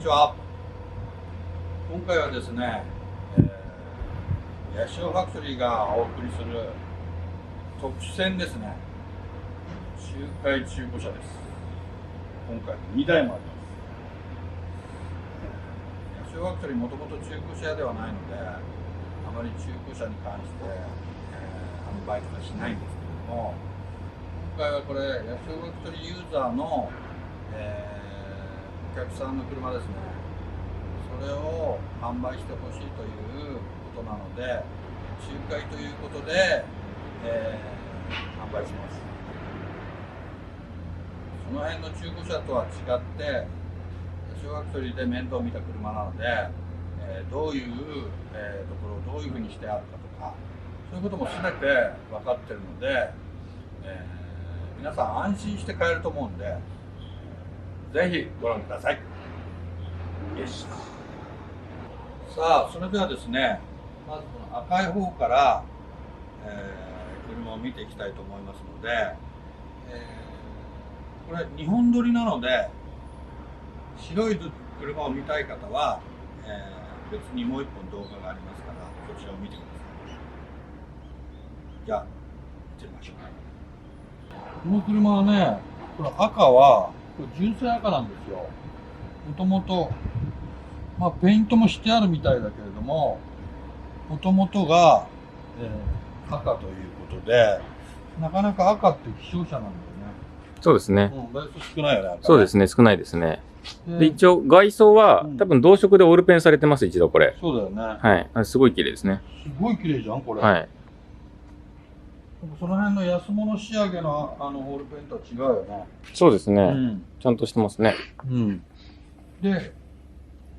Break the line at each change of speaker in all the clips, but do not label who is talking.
ちは。今回はですね、ヤシオファクトリーがお送りする特殊船ですね。中海中古車です。今回2台もあります。ヤシオファクトリーもともと中古車屋ではないので、あまり中古車に関して、販売とかしないんですけれども、今回はこれヤシオファクトリーユーザーの、お客さんの車ですね。それを販売してほしいということなので、仲介ということで、販売します。その辺の中古車とは違って、ヤシオファクトリーで面倒を見た車なので、どういう、ところをどういうふうにしてあるかとか、そういうことも全て分かってるので、皆さん安心して買えると思うんで、ぜひご覧ください。よし。さあ、それではですね、まずこの赤い方から、車を見ていきたいと思いますので、これ2本撮りなので、白い車を見たい方は、別にもう1本動画がありますから、そちらを見てください。じゃあ、行ってみましょう。この車はね、これ赤は、これ純正赤なんですよ。もともと、ペイントもしてあるみたいだけれども、もともとが、赤ということで、なかなか赤って希少車なんだよね。
そうですね。
倍数少ないよね。
そうですね、少ないですね。で、一応、外装は、多分同色でオールペンされてます、一度これ。
そうだよね。
はい。すごい綺麗ですね。
すごい綺麗じゃん、これ。
はい。
その辺の安物仕上げのオールペンとは違うよね。
そうですね。ちゃんとしてますね。
で、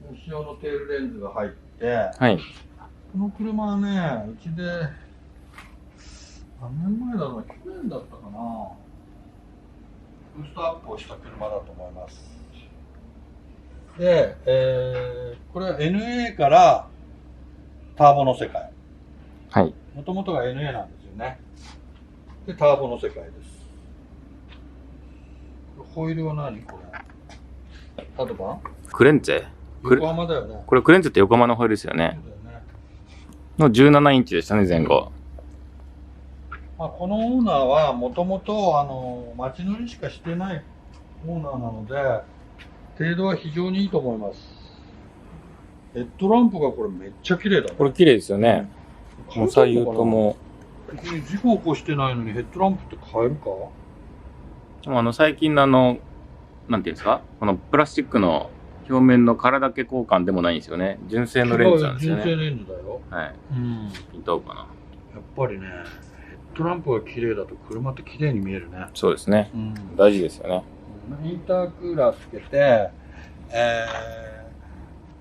後ろのテールレンズが入って、
はい。
この車はね、うちで、何年前だろう、去年だったかな。ブーストアップをした車だと思います。で、これは NA からターボの世界。
はい。
もともとが NA なんですよね。で、ターボの世界です。ホイールは何これ？タドバン？
クレンツェ？
横浜だよね。
これクレンツェって横浜のホイールですよね。
そうだよね。
の17インチでしたね、前後。
このオーナーはもともと街乗りしかしてないオーナーなので、程度は非常にいいと思います。ヘッドランプがこれめっちゃ綺麗だね。
これ綺麗ですよね。もう左右とも。
事故起こしてないのにヘッドランプって変えるか？
最近のなんていうんですか、このプラスチックの表面の殻だけ交換でもないんですよね。純正のレンズなんですよね。
純正レンズだよ。
はい。ピント合うかな。
やっぱりね、ヘッドランプが綺麗だと車って綺麗に見えるね。
そうですね。大事ですよね。
インタークーラーつけて、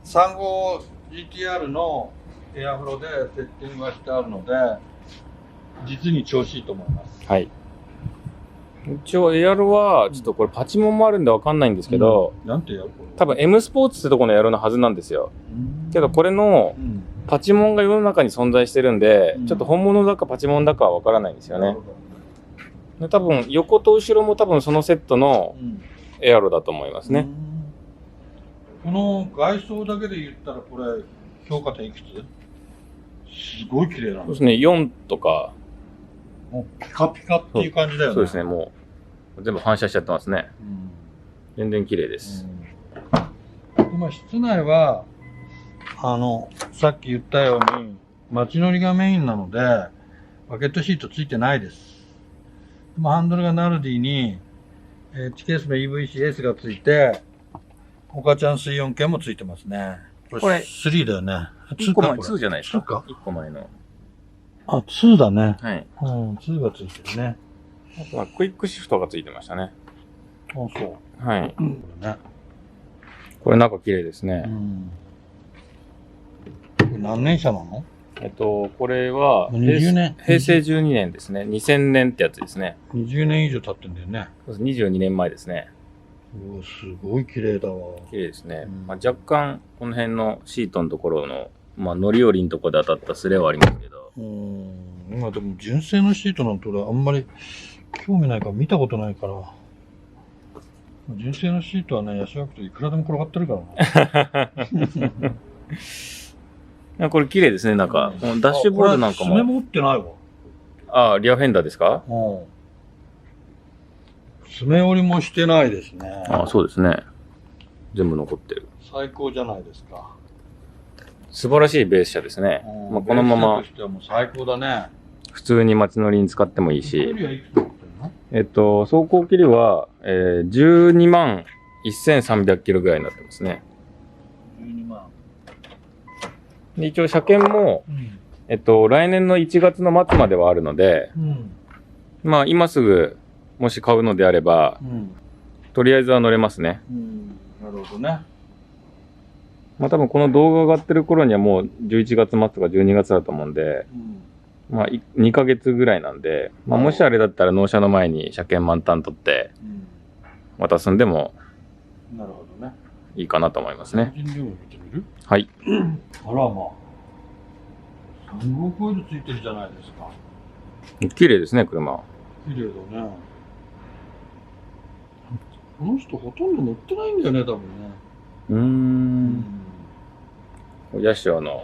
35GTR のエアフロでセッティングがしてあるので、実に調子いいと思います。
はい。一応エアロは、ちょっとこれパチモンもあるんでわかんないんですけど、
なんてやるこれ？
多分 M スポーツってとこのエアロのはずなんですよ。けどこれのパチモンが世の中に存在してるんで、ちょっと本物だかパチモンだかはわからないんですよね。で多分横と後ろも多分そのセットのエアロだと思いますね。
この外装だけで言ったらこれ評価点いくつ？すごい綺麗なの。
そうですね、4とか。
もうピカピカっていう感じだよね。
そうですね、もう全部反射しちゃってますね。全然綺麗です。
今室内はさっき言ったように街乗りがメインなのでバケットシートついてないです。ハンドルがナルディに、1ケースの EVCS がついて、岡ちゃん水温計もついてますね。これ3だよね。
1個前、2じゃないですか。
2か。
1個前の。
2だね。
はい。
2がついてるね。
あとはクイックシフトがついてましたね。
そう。
はい。
これね。
これ中綺麗ですね。
これ何年車なの？
これは
20年。
平成12年ですね。2000年ってやつですね。
20年以上経ってんだよね。
22年前ですね。
すごい綺麗だわ。
綺麗ですね。若干、この辺のシートのところの、乗り降りのところで当たったスレはありますけど。
今でも純正のシートなんて俺あんまり興味ないから見たことないから。純正のシートはね、ヤシオクといくらでも転がってるからな。
いやこれ綺麗ですね、なんか。このダッシュボードなんか
爪
も。
も打ってないわ。
ああ、リアフェンダーですか？
うん。爪折りもしてないですね。
ああ、そうですね。全部残ってる。
最高じゃないですか。
素晴らしいベース車ですね。まあ、このまま
ベース車としてはもう最高だね。
普通に街乗りに使ってもいいし。
距離はいくつ持ってるの？
走行距離は、12万1300キロぐらいになってますね。
12万。
で一応車検も、
うん。
来年の1月の末まではあるので、
うん。
まあ今すぐもし買うのであれば、
うん。
とりあえずは乗れますね。
なるほどね。
まあ多分この動画上がってる頃にはもう11月末とか12月だと思うんで、まあ2ヶ月ぐらいなんで、まあもしあれだったら納車の前に車検満タン取って渡すんでも
なるほどね。
いいかなと思いますね。
エンジンルーム見てみる？
はい。
あらまあ。3号コイルついてるじゃないですか。
綺麗ですね、車。
綺麗だね。この人ほとんど乗ってないんだよね、多分ね。
ヤシオの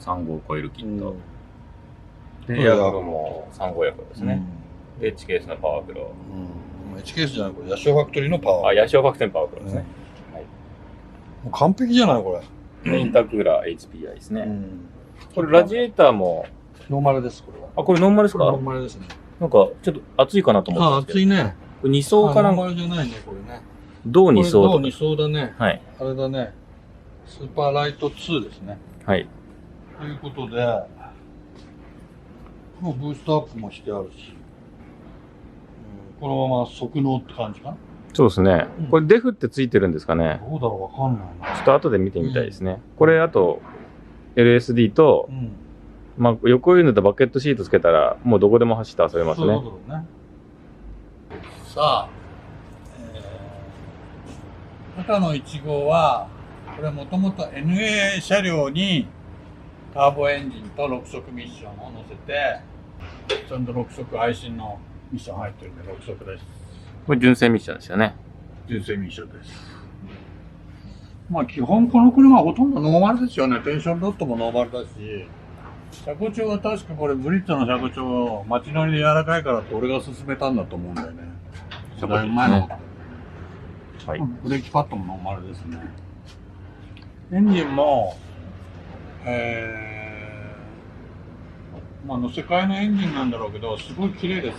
3号コイルキット。で、
うん
エアフロも350ですね。で、HKS のパワーフロ
HKS じゃない、これ、ヤシオファクトリーのパ
ー。
ワー。
あ、ヤシオファクトリーのパワーフローですね。
もう完璧じゃない、これ。
でインタークーラー HPI ですね。これラジエーターも、
ノーマルです、これは。
あ、これノーマルですか？
ノーマルですね。
なんか、ちょっと熱いかなと思ったんですけど。
熱いね。
これ2層かな
ノーマルじゃないね、これね。
銅2層とか。
銅2層だね。
はい。
あれだね。スーパーライト2ですね。
はい。
ということで、もうブーストアップもしてあるし、このまま速納って感じかな。
そうですね。これデフってついてるんですかね。
どうだろう、わかんないな。
ちょっと後で見てみたいですね。これあと LSD と、まあ横輸入とバケットシートつけたらもうどこでも走って遊べますね。
そういうことだね。さあ、赤の1号は、これもともと NA 車両にターボエンジンと6速ミッションを乗せて、ちゃんと6速愛信のミッション入ってるんで6速です。
これ純正ミッションですよね。
純正ミッションです。まあ基本この車はほとんどノーマルですよね。テンションロットもノーマルだし、車高調は確かこれブリッツの車高調、街乗りで柔らかいからって俺が勧めたんだと思うんだよね。
車高調ですね
前の。
はい。
ブレーキパッドもノーマルですね。エンジンも、まあ乗せ替えのエンジンなんだろうけど、すごい綺麗です。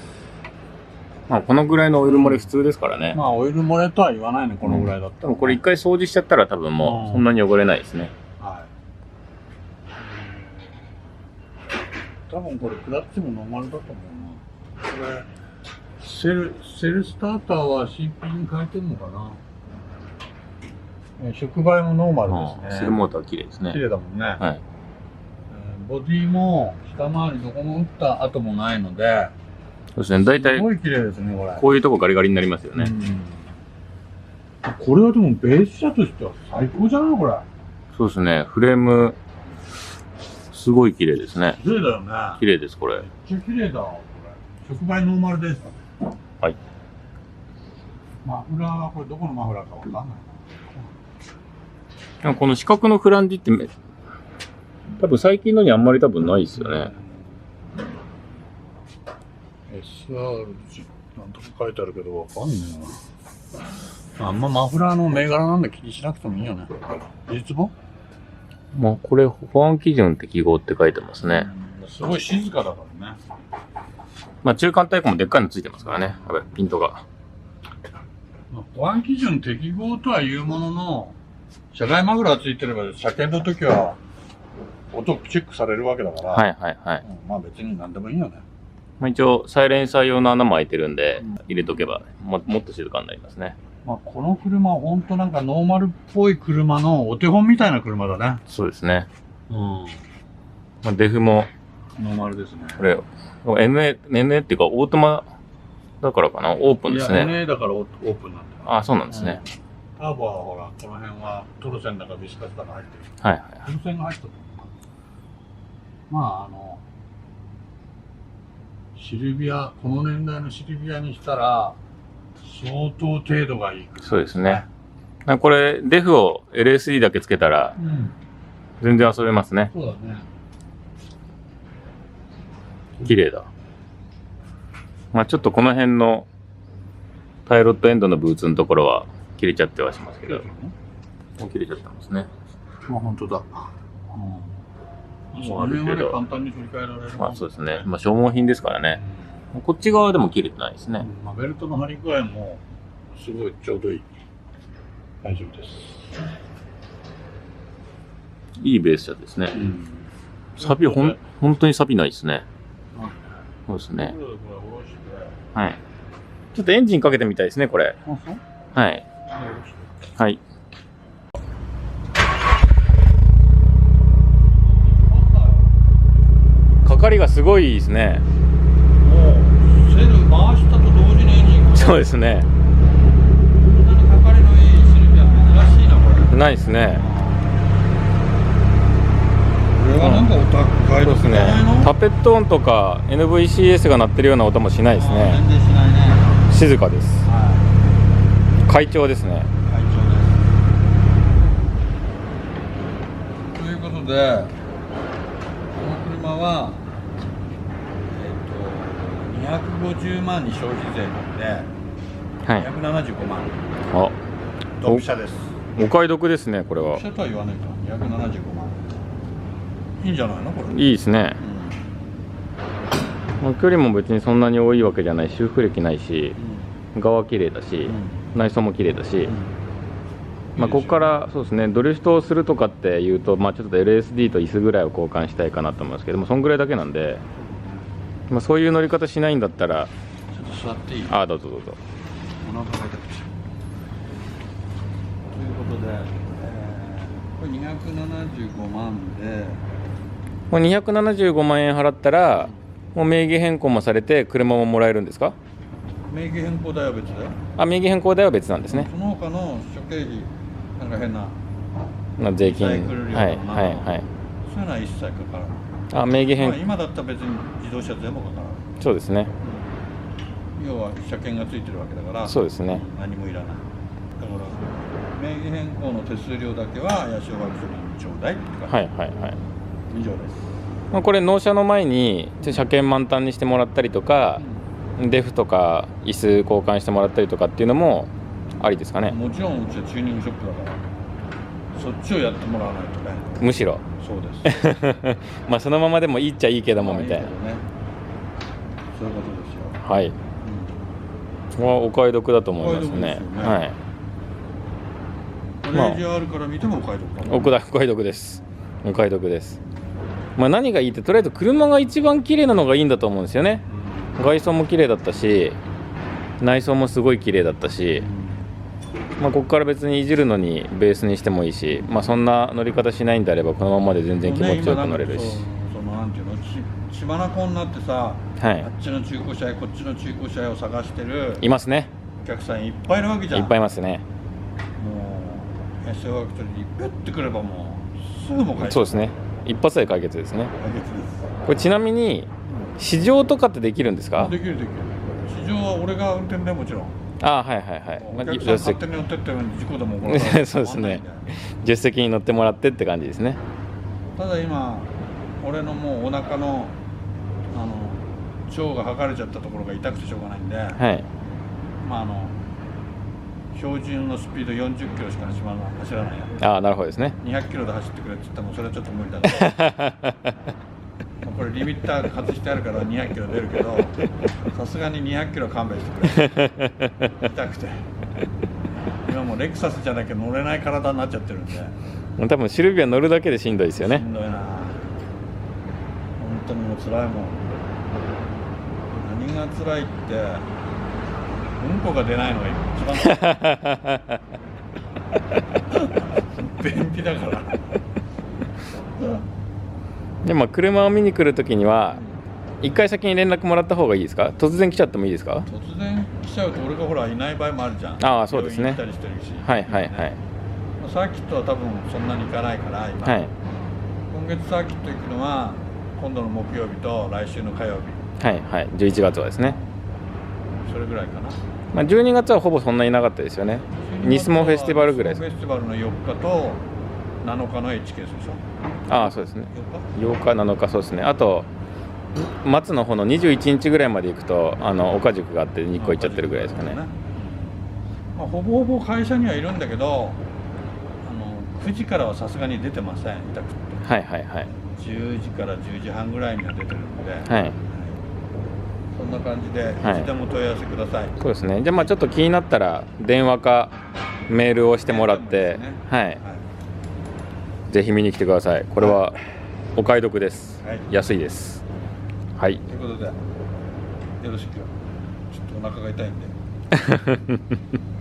まあこのぐらいのオイル漏れ普通ですからね。
まあオイル漏れとは言わないね、このぐらいだったら。
多分これ一回掃除しちゃったら多分もうそんなに汚れないですね。
はい。多分これクラッチもノーマルだと思うな。これ、セルスターターは CP に変えてんのかな。触媒もノーマルですね。
セルモーター綺麗ですね。
綺麗だもんね。
はい。
ボディも下回りどこも打った跡もないので、
そうですね。大体
すごい綺麗ですね、これ。
こういうとこガリガリになりますよね。
これはでもベース車としては最高じゃないこれ。
そうですね。フレーム、すごい綺麗ですね。
綺麗だよね。
綺麗です、これ。
めっちゃ綺麗だわ、これ。触媒ノーマルです。
はい。
マフラーはこれどこのマフラーかわかんないな。
でもこの四角のフランジって多分最近のにあんまり多分ないですよね。
SR なんとか書いてあるけどわかんねえな。あんまマフラーの銘柄なんで気にしなくてもいいよね。技術本？
まあこれ保安基準適合って書いてますね。
すごい静かだからね。
まあ中間タイプもでっかいのついてますからね。やばい、ピントが。
保安基準適合とはいうものの、車外マフラーついてれば車検の時は音チェックされるわけだから。
はいはいはい。
まあ別に何でもいいよね。
まあ一応サイレンサー用の穴も開いてるんで、入れとけばもっと静かになりますね。
まあこの車はほんとなんかノーマルっぽい車のお手本みたいな車だね。
そうですね。
うん。
まあデフも、
ノーマルですね。
これ、NA っていうかオートマだからかな、オープンですね。
いや、NA だからオープンなんだよ。
あ、そうなんですね。
ターボはほら、この辺はトロセンだかビスカスだか入ってる。
はいはい。
トロセンが入ったと思うな。まあシルビア、この年代のシルビアにしたら、相当程度がいい。
そうですね。これ、デフを LSD だけつけたら、全然遊べますね。
そうだね。
綺麗だ。まあちょっとこの辺のパイロットエンドのブーツのところは切れちゃってはしますけど、もう切れちゃってますね。
まあ本当だ。
もうあるけど、
簡単に取り替えられる。
まあそうですね。まあ消耗品ですからね。こっち側でも切れてないですね。
まあベルトの張り具合もすごいちょうどいい。大丈夫です。
いいベース車ですね。錆本当に錆びないですね。そうですね。はい。ちょっとエンジンかけてみたいですね、これ。はい。はい。かかりがすごいですね。
もうセル回したと同時にエンジンが。
そうですね。
こんなにかかりのいいシルビア珍しいなこれ。
ないですね。
これはなんかお高い
そうですね。タペット音とか NVCS が鳴ってるような音もしないですね。
全然しないね。
静かです。
はい。
快調ですね。
快調です。ということで、この車は250万に消費税なんで、
はい。
275万。
あ、
ドンピシャです。
お買い得ですね、これは
ドンピシ。ャとは言わないか。275万。いいんじゃないのこれ。
いいですね。距離も別にそんなに多いわけじゃないし、修復歴ないし、側綺麗だし、内装も綺麗だし、まあここからそうですね、ドリフトをするとかっていうと、まあちょっと LSD と椅子ぐらいを交換したいかなと思いますけども、そんぐらいだけなんで、まあそういう乗り方しないんだったら、
ちょっと座っていい？
ああ、どうぞどうぞ。
お腹が痛くて。ということで、これ275万で、
これ275万円払ったら、もう名義変更もされて、車ももらえるんですか？
名義変更代は別だよ。
あ、名義変更代は別なんですね。
その他の諸経費、なんか変な
税金。はい
リサイクル料
はい
とか
はい。
そういうのは一切かからない。
あ、名義変
まあ、今だったら別に自動車全部かからない。
そうですね。
要は車検がついてるわけだから
そうですね。
何もいらない。だから名義変更の手数料だけは八潮学所にちょうだいって感じ。
はいはいはい。
以上です。
まあ、これ納車の前に車検満タンにしてもらったりとか、デフとか椅子交換してもらったりとかっていうのもありですかね。
もちろんうちはチューニングショップだからそっちをやってもらわないとね。
むしろ
そうです
まあそのままでもいいっちゃいいけどもみたいな。
いいけどね、そういうことですよ。
はい。お買い得だと思いますね。
お買い得ですよね
はい。
これ AGR から見てもお買い得かな。
お買い得です。お買い得です。まあ何がいいってとりあえず車が一番綺麗なのがいいんだと思うんですよね。外装も綺麗だったし、内装もすごい綺麗だったし、まあここから別にいじるのにベースにしてもいいし、まあそんな乗り方しないんであればこのままで全然気持ちよく乗れるし。
そのなんていうの、血眼になってさ、
はい。
あっちの中古車屋こっちの中古車屋を探してる
いますね。
お客さんいっぱいいるわけじゃん。
いっぱいいますね。
もう SO ワークトにピュッてくればもうすぐもう解決。
そうですね。一発で解決ですね。
解決です。
これちなみに試乗とかってできるんですか？
できるできる。市場は俺が運転でもちろん。
ああ、はいはいはい。
お客さん勝手に乗ってって事故でも起こらない。
そうですね。助手席に乗ってもらってって感じですね。
ただ今俺のもうお腹の腸が剥がれちゃったところが痛くてしょうがないんで、
はい。
まあ標準のスピード40キロしか走らないや。
ああ、なるほどですね。
200キロで走ってくれって言ってもそれはちょっと無理だと。これリミッター外してあるから200キロ出るけど、さすがに200キロ勘弁してくれ。痛くて。今もうレクサスじゃなきゃ乗れない体になっちゃってるんで。
多分シルビア乗るだけでしんどいですよね。
しんどいな。本当にもう辛いもん。何が辛いってうんこが出ないのが一番辛い。便秘だから。
でも車を見に来るときには一回先に連絡もらった方がいいですか？突然来ちゃってもいいですか？
突然来ちゃうと俺がほらいない場合もあるじゃん。
ああ、そうですね。
病院行ったりしてるし。
はいはいはい。
サーキットは多分そんなに行かないから今、
はい
今月サーキット行くのは今度の木曜日と来週の火曜日、
はいはい。11月はですね。
それぐらいかな。
まあ、12月はほぼそんなになかったですよね。ニスモフェスティバルぐらいです。
フェスティバルの4日と7日の HKS でしょ。
ああ、そうですね。
4
8日7日、そうですね。あと松の方の21日ぐらいまで行くと岡宿があって日光行っちゃってるぐらいですかね。
まあ、ほぼほぼ会社にはいるんだけど9時からはさすがに出てません、痛くて。
はいはいはい。
10時から10時半ぐらいには出てるので、
はい、
そんな感じで
はい
いつでも問い合わせください。
そうですね。じゃあまあちょっと気になったら電話かメールをしてもらって、はい、
はい、
ぜひ見に来てください。これはお買い得です。
はい、
安いです。はい。
ということでよろしく。ちょっとお腹が痛いんで